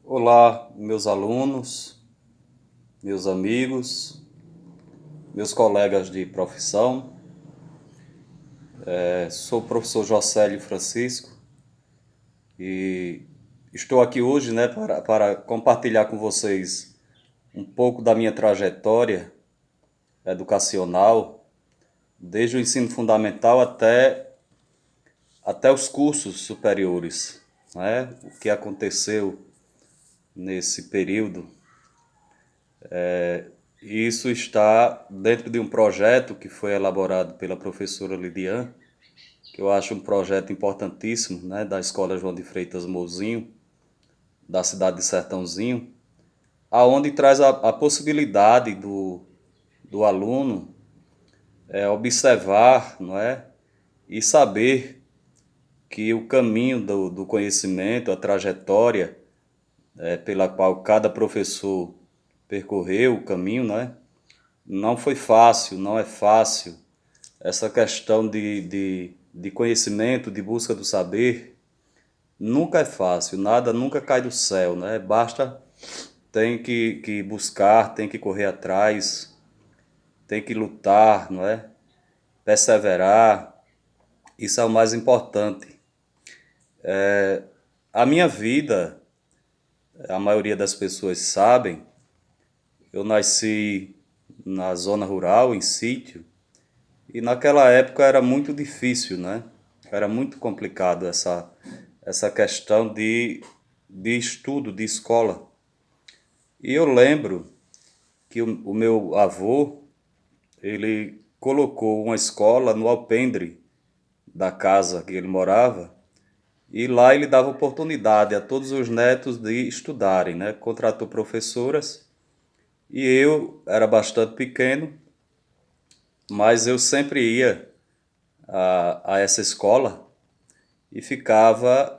Olá, meus alunos, meus amigos, meus colegas de profissão. Sou o professor Jocélio Francisco e estou aqui hoje, para compartilhar com vocês um pouco da minha trajetória educacional, desde o ensino fundamental até os cursos superiores, né? O que aconteceu nesse período. Isso está dentro de um projeto que foi elaborado pela professora Lidiane, que eu acho um projeto importantíssimo, né, da Escola João de Freitas Mozinho, da cidade de Sertãozinho, aonde traz a possibilidade do aluno observar, não é, e saber que o caminho do conhecimento, a trajetória pela qual cada professor percorreu o caminho, né, não foi fácil, não é fácil. Essa questão de conhecimento, de busca do saber, nunca é fácil, nada nunca cai do céu, né? Basta, tem que buscar, tem que correr atrás, tem que lutar, não é? Perseverar, isso é o mais importante. A minha vida, a maioria das pessoas sabem, eu nasci na zona rural, em sítio, e naquela época era muito difícil, né? Era muito complicado essa questão de estudo, de escola. E eu lembro que o meu avô, ele colocou uma escola no alpendre da casa que ele morava, e lá ele dava oportunidade a todos os netos de estudarem, né? Contratou professoras, e eu era bastante pequeno, mas eu sempre ia a essa escola e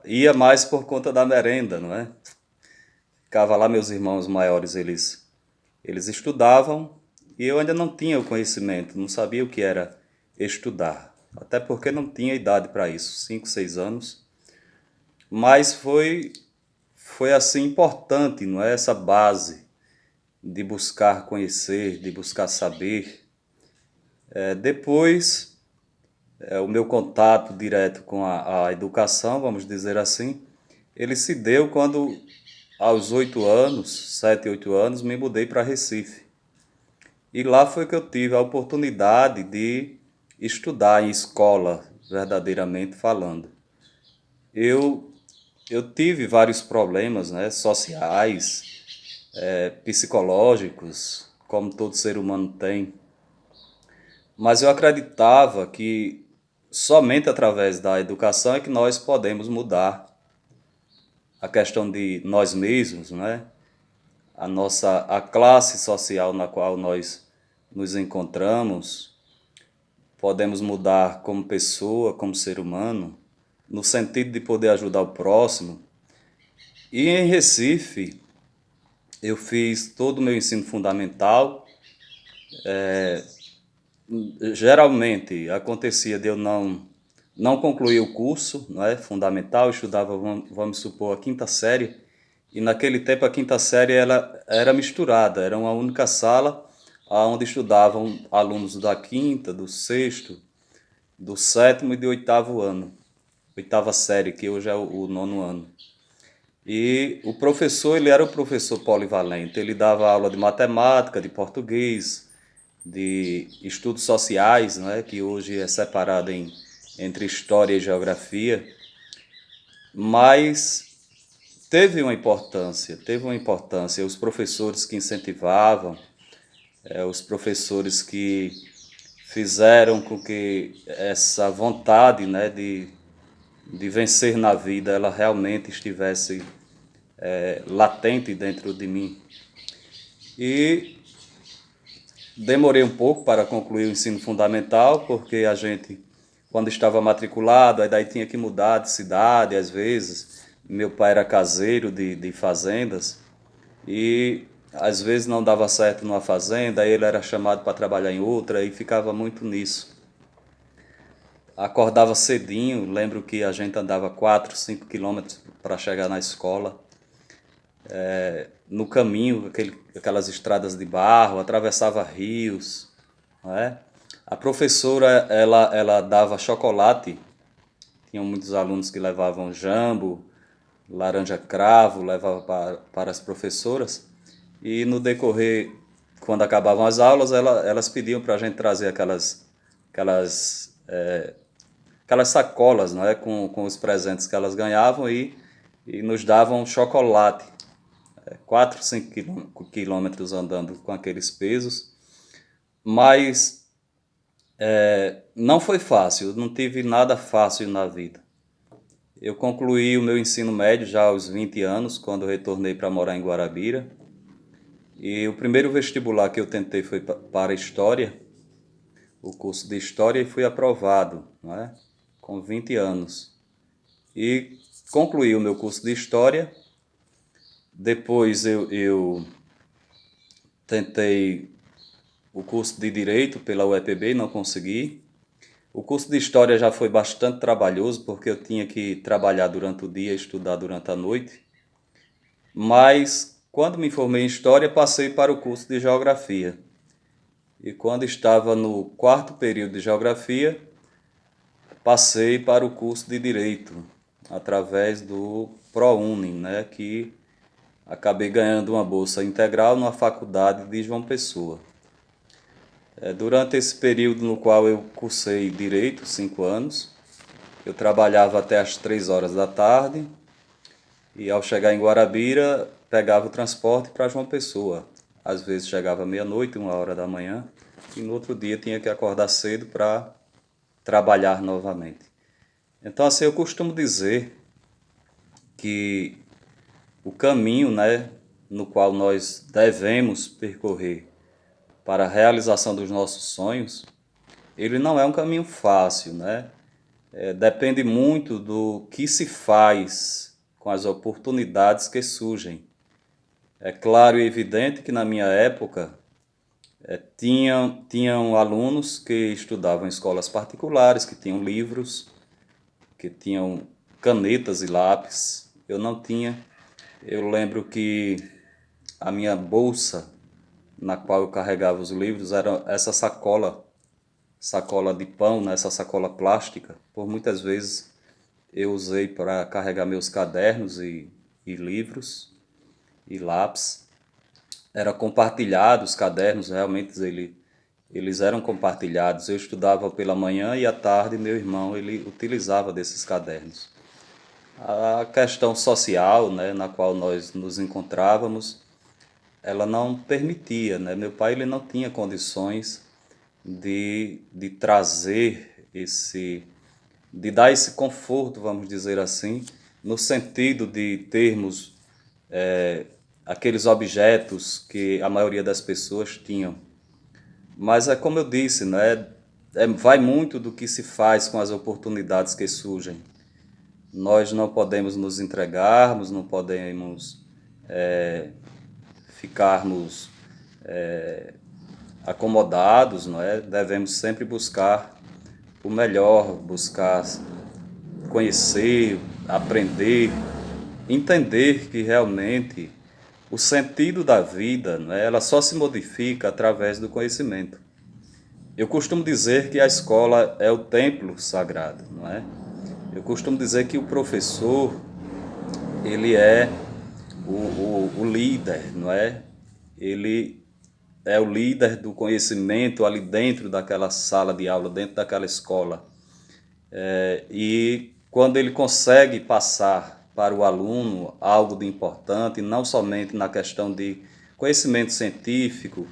ia mais por conta da merenda, não é? Ficava lá, meus irmãos maiores, eles estudavam e eu ainda não tinha o conhecimento, não sabia o que era estudar. Até porque não tinha idade para isso, 5, 6 anos. Mas foi assim importante, não é? Essa base de buscar conhecer, de buscar saber. Depois, o meu contato direto com a educação, vamos dizer assim, ele se deu quando, aos 8 anos, 7, 8 anos, me mudei para Recife. E lá foi que eu tive a oportunidade de estudar em escola, verdadeiramente falando. Eu, eu tive vários problemas, né, sociais, psicológicos, como todo ser humano tem, mas eu acreditava que somente através da educação é que nós podemos mudar a questão de nós mesmos, né? A classe social na qual nós nos encontramos, podemos mudar como pessoa, como ser humano, no sentido de poder ajudar o próximo. E em Recife, eu fiz todo o meu ensino fundamental. Geralmente acontecia de eu não concluir o curso, não é, fundamental, eu estudava, vamos supor, a quinta série, e naquele tempo a quinta série ela era misturada, era uma única sala onde estudavam alunos da quinta, do sexto, do sétimo e do oitavo ano, oitava série, que hoje é o nono ano. E o professor, ele era um professor polivalente, ele dava aula de matemática, de português, de estudos sociais, né, que hoje é separado entre história e geografia, mas teve uma importância, os professores que incentivavam, os professores que fizeram com que essa vontade, né, de vencer na vida, ela realmente estivesse latente dentro de mim. E demorei um pouco para concluir o ensino fundamental, porque a gente, quando estava matriculado, aí daí tinha que mudar de cidade, às vezes. Meu pai era caseiro de fazendas e às vezes não dava certo numa fazenda, aí ele era chamado para trabalhar em outra e ficava muito nisso. Acordava cedinho, lembro que a gente andava 4, 5 quilômetros para chegar na escola. no caminho, aquelas estradas de barro, atravessava rios, não é? A professora, ela dava chocolate, tinham muitos alunos que levavam jambo, laranja cravo, levava para as professoras, e no decorrer, quando acabavam as aulas, elas pediam para a gente trazer aquelas, aquelas sacolas, não é? Com os presentes que elas ganhavam e nos davam chocolate. 4, 5 quilômetros andando com aqueles pesos, mas não foi fácil, eu não tive nada fácil na vida. Eu concluí o meu ensino médio já aos 20 anos, quando eu retornei para morar em Guarabira. E o primeiro vestibular que eu tentei foi para História, o curso de História, e fui aprovado, não é? Com 20 anos. E concluí o meu curso de História. Depois eu tentei o curso de Direito pela UEPB e não consegui. O curso de História já foi bastante trabalhoso, porque eu tinha que trabalhar durante o dia e estudar durante a noite. Mas, quando me formei em História, passei para o curso de Geografia. E quando estava no quarto período de Geografia, passei para o curso de Direito, através do ProUni, né, que acabei ganhando uma bolsa integral na faculdade de João Pessoa. Durante esse período no qual eu cursei Direito, 5 anos, eu trabalhava até às 3 horas da tarde e ao chegar em Guarabira, pegava o transporte para João Pessoa. Às vezes chegava meia-noite, 1 hora da manhã, e no outro dia tinha que acordar cedo para trabalhar novamente. Então, assim, eu costumo dizer que o caminho, né, no qual nós devemos percorrer para a realização dos nossos sonhos, ele não é um caminho fácil, né? Depende muito do que se faz com as oportunidades que surgem. É claro e evidente que na minha época tinham alunos que estudavam em escolas particulares, que tinham livros, que tinham canetas e lápis. Eu não tinha. Eu lembro que a minha bolsa, na qual eu carregava os livros, era essa sacola de pão, né, essa sacola plástica. Por muitas vezes eu usei para carregar meus cadernos e livros e lápis. Era compartilhado os cadernos, realmente eles eram compartilhados. Eu estudava pela manhã e à tarde meu irmão ele utilizava desses cadernos. A questão social, né, na qual nós nos encontrávamos, ela não permitia, né? Meu pai ele não tinha condições de trazer de dar esse conforto, vamos dizer assim, no sentido de termos aqueles objetos que a maioria das pessoas tinham. Mas é como eu disse, né? Vai muito do que se faz com as oportunidades que surgem. Nós não podemos nos entregarmos, não podemos ficarmos acomodados, não é? Devemos sempre buscar o melhor, buscar conhecer, aprender, entender que realmente o sentido da vida, né, ela só se modifica através do conhecimento. Eu costumo dizer que a escola é o templo sagrado, não é? Eu costumo dizer que o professor, ele é o líder, não é? Ele é o líder do conhecimento ali dentro daquela sala de aula, dentro daquela escola. E quando ele consegue passar para o aluno algo de importante, não somente na questão de conhecimento científico,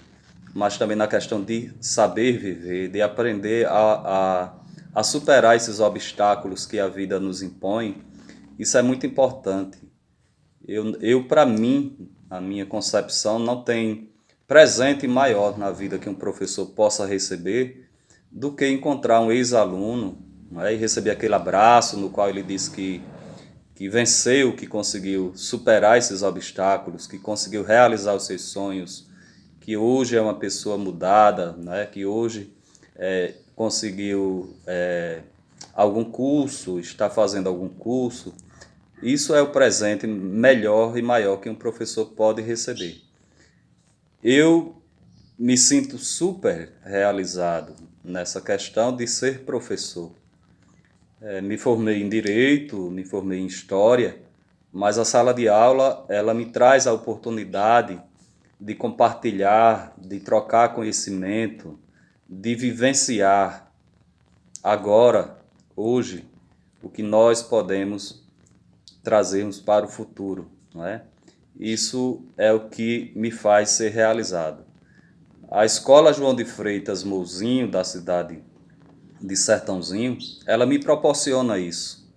mas também na questão de saber viver, de aprender a superar esses obstáculos que a vida nos impõe, isso é muito importante. Eu para mim, a minha concepção, não tem presente maior na vida que um professor possa receber do que encontrar um ex-aluno, né, e receber aquele abraço no qual ele diz que venceu, que conseguiu superar esses obstáculos, que conseguiu realizar os seus sonhos, que hoje é uma pessoa mudada, né, que hoje conseguiu algum curso, está fazendo algum curso. Isso é o presente melhor e maior que um professor pode receber. Eu me sinto super realizado nessa questão de ser professor. Me formei em Direito, me formei em História, mas a sala de aula, ela me traz a oportunidade de compartilhar, de trocar conhecimento, de vivenciar agora, hoje, o que nós podemos trazermos para o futuro, não é? Isso é o que me faz ser realizado. A Escola João de Freitas Mouzinho, da cidade de Sertãozinho, ela me proporciona isso.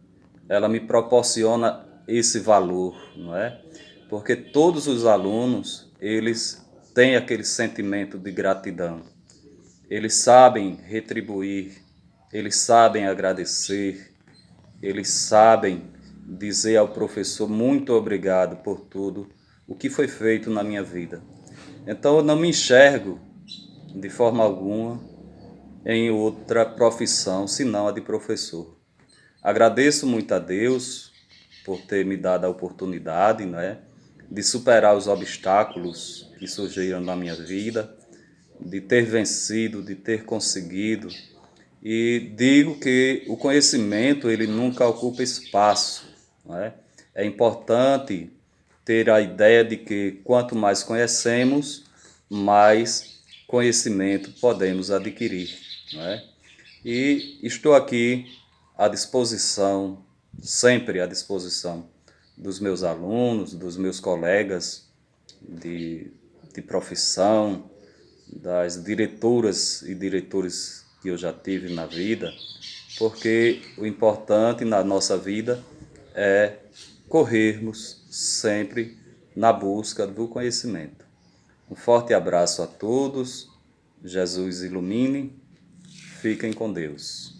Ela me proporciona esse valor, não é? Porque todos os alunos, eles têm aquele sentimento de gratidão. Eles sabem retribuir, eles sabem agradecer, eles sabem dizer ao professor muito obrigado por tudo o que foi feito na minha vida. Então eu não me enxergo de forma alguma em outra profissão senão a de professor. Agradeço muito a Deus por ter me dado a oportunidade, né, de superar os obstáculos que surgiram na minha vida, de ter vencido, de ter conseguido. E digo que o conhecimento ele nunca ocupa espaço, né? É importante ter a ideia de que quanto mais conhecemos, mais conhecimento podemos adquirir, né? E estou aqui à disposição, sempre à disposição dos meus alunos, dos meus colegas de, de profissão, das diretoras e diretores que eu já tive na vida, porque o importante na nossa vida é corrermos sempre na busca do conhecimento. Um forte abraço a todos, Jesus ilumine, fiquem com Deus.